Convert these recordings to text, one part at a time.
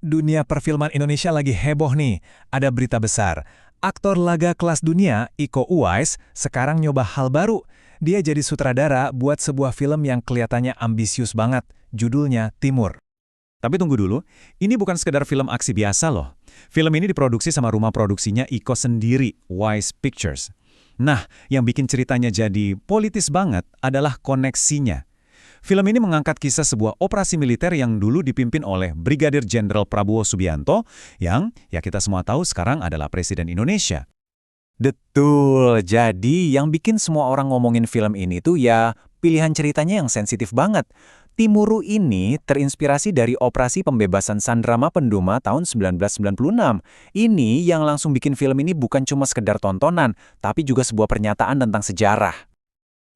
Dunia perfilman Indonesia lagi heboh nih. Ada berita besar. Aktor laga kelas dunia, Iko Uwais, sekarang nyoba hal baru. Dia jadi sutradara buat sebuah film yang kelihatannya ambisius banget. Judulnya Timur. Tapi tunggu dulu, ini bukan sekedar film aksi biasa loh. Film ini diproduksi sama rumah produksinya Iko sendiri, Wise Pictures. Nah, yang bikin ceritanya jadi politis banget adalah koneksinya. Film ini mengangkat kisah sebuah operasi militer yang dulu dipimpin oleh Brigadir Jenderal Prabowo Subianto, yang ya kita semua tahu sekarang adalah Presiden Indonesia. Betul, jadi yang bikin semua orang ngomongin film ini tuh ya pilihan ceritanya yang sensitif banget. Timuru ini terinspirasi dari operasi pembebasan Sandrama Penduma tahun 1996. Ini yang langsung bikin film ini bukan cuma sekedar tontonan, tapi juga sebuah pernyataan tentang sejarah.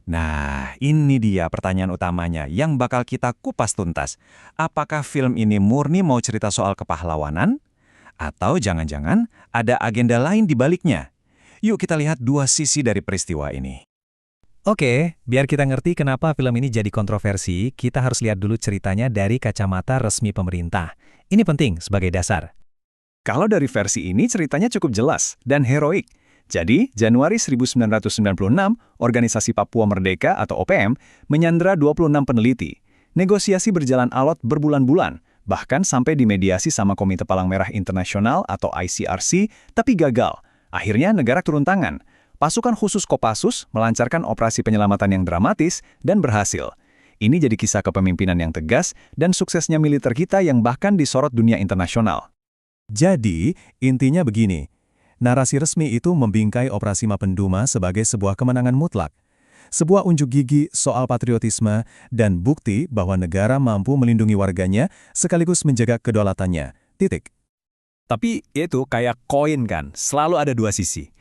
Nah, ini dia pertanyaan utamanya yang bakal kita kupas tuntas. Apakah film ini murni mau cerita soal kepahlawanan? Atau jangan-jangan ada agenda lain di baliknya? Yuk kita lihat dua sisi dari peristiwa ini. Oke, biar kita ngerti kenapa film ini jadi kontroversi, kita harus lihat dulu ceritanya dari kacamata resmi pemerintah. Ini penting sebagai dasar. Kalau dari versi ini ceritanya cukup jelas dan heroik. Jadi, Januari 1996, Organisasi Papua Merdeka atau OPM menyandera 26 peneliti. Negosiasi berjalan alot berbulan-bulan, bahkan sampai dimediasi sama Komite Palang Merah Internasional atau ICRC, tapi gagal. Akhirnya negara turun tangan. Pasukan khusus Kopassus melancarkan operasi penyelamatan yang dramatis dan berhasil. Ini jadi kisah kepemimpinan yang tegas dan suksesnya militer kita yang bahkan disorot dunia internasional. Jadi, intinya begini. Narasi resmi itu membingkai Operasi Mapenduma sebagai sebuah kemenangan mutlak. Sebuah unjuk gigi soal patriotisme dan bukti bahwa negara mampu melindungi warganya sekaligus menjaga kedaulatannya. Titik. Tapi itu kayak koin kan, selalu ada dua sisi.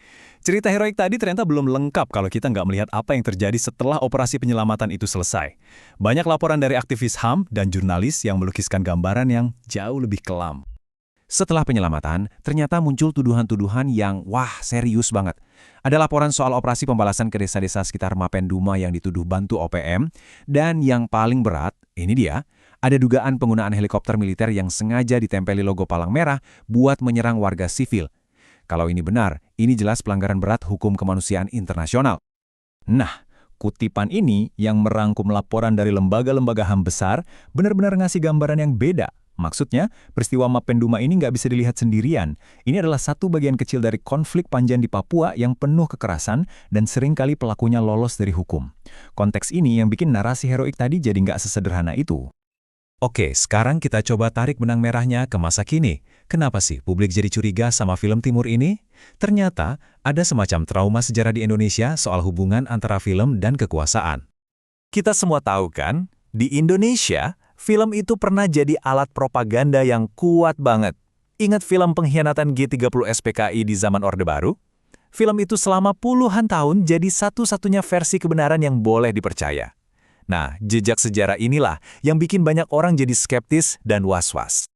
Cerita heroik tadi ternyata belum lengkap kalau kita nggak melihat apa yang terjadi setelah operasi penyelamatan itu selesai. Banyak laporan dari aktivis HAM dan jurnalis yang melukiskan gambaran yang jauh lebih kelam. Setelah penyelamatan, ternyata muncul tuduhan-tuduhan yang serius banget. Ada laporan soal operasi pembalasan ke desa-desa sekitar Mapenduma yang dituduh bantu OPM, dan yang paling berat, ini dia, ada dugaan penggunaan helikopter militer yang sengaja ditempeli logo Palang Merah buat menyerang warga sivil. Kalau ini benar, ini jelas pelanggaran berat hukum kemanusiaan internasional. Nah, kutipan ini yang merangkum laporan dari lembaga-lembaga HAM besar benar-benar ngasih gambaran yang beda. Maksudnya, peristiwa Mapenduma ini nggak bisa dilihat sendirian. Ini adalah satu bagian kecil dari konflik panjang di Papua yang penuh kekerasan dan seringkali pelakunya lolos dari hukum. Konteks ini yang bikin narasi heroik tadi jadi nggak sesederhana itu. Oke, sekarang kita coba tarik benang merahnya ke masa kini. Kenapa sih publik jadi curiga sama film Timur ini? Ternyata ada semacam trauma sejarah di Indonesia soal hubungan antara film dan kekuasaan. Kita semua tahu kan, di Indonesia, film itu pernah jadi alat propaganda yang kuat banget. Ingat film pengkhianatan G30 SPKI di zaman Orde Baru? Film itu selama puluhan tahun jadi satu-satunya versi kebenaran yang boleh dipercaya. Nah, jejak sejarah inilah yang bikin banyak orang jadi skeptis dan was-was.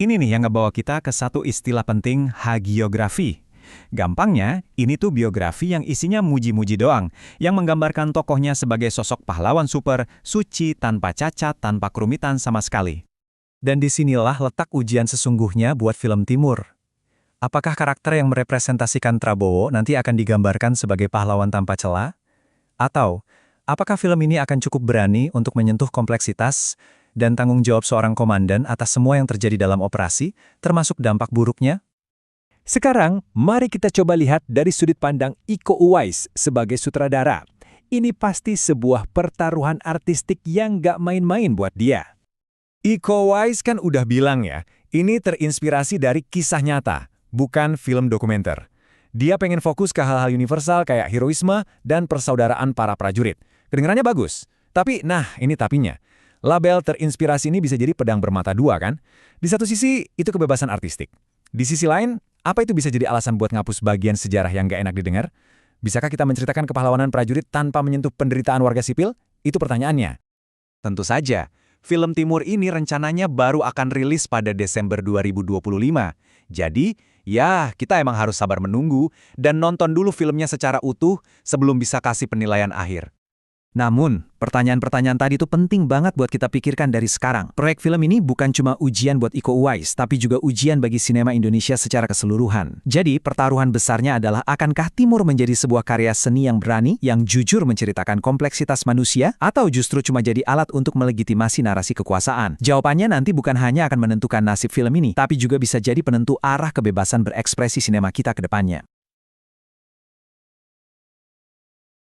Ini nih yang ngebawa kita ke satu istilah penting, hagiografi. Gampangnya, ini tuh biografi yang isinya muji-muji doang, yang menggambarkan tokohnya sebagai sosok pahlawan super, suci, tanpa cacat, tanpa kerumitan sama sekali. Dan disinilah letak ujian sesungguhnya buat film Timur. Apakah karakter yang merepresentasikan Prabowo nanti akan digambarkan sebagai pahlawan tanpa celah? Atau, apakah film ini akan cukup berani untuk menyentuh kompleksitas dan tanggung jawab seorang komandan atas semua yang terjadi dalam operasi, termasuk dampak buruknya? Sekarang, mari kita coba lihat dari sudut pandang Iko Uwais sebagai sutradara. Ini pasti sebuah pertaruhan artistik yang gak main-main buat dia. Iko Uwais kan udah bilang ya, ini terinspirasi dari kisah nyata, bukan film dokumenter. Dia pengen fokus ke hal-hal universal kayak heroisme dan persaudaraan para prajurit. Kedengarannya bagus, tapi ini tapinya. Label terinspirasi ini bisa jadi pedang bermata dua kan? Di satu sisi, itu kebebasan artistik. Di sisi lain, apa itu bisa jadi alasan buat ngapus bagian sejarah yang gak enak didengar? Bisakah kita menceritakan kepahlawanan prajurit tanpa menyentuh penderitaan warga sipil? Itu pertanyaannya. Tentu saja, film Timur ini rencananya baru akan rilis pada Desember 2025. Jadi, ya kita emang harus sabar menunggu dan nonton dulu filmnya secara utuh sebelum bisa kasih penilaian akhir. Namun, pertanyaan-pertanyaan tadi itu penting banget buat kita pikirkan dari sekarang. Proyek film ini bukan cuma ujian buat Iko Uwais, tapi juga ujian bagi sinema Indonesia secara keseluruhan. Jadi, pertaruhan besarnya adalah akankah Timur menjadi sebuah karya seni yang berani, yang jujur menceritakan kompleksitas manusia, atau justru cuma jadi alat untuk melegitimasi narasi kekuasaan? Jawabannya nanti bukan hanya akan menentukan nasib film ini, tapi juga bisa jadi penentu arah kebebasan berekspresi sinema kita ke depannya.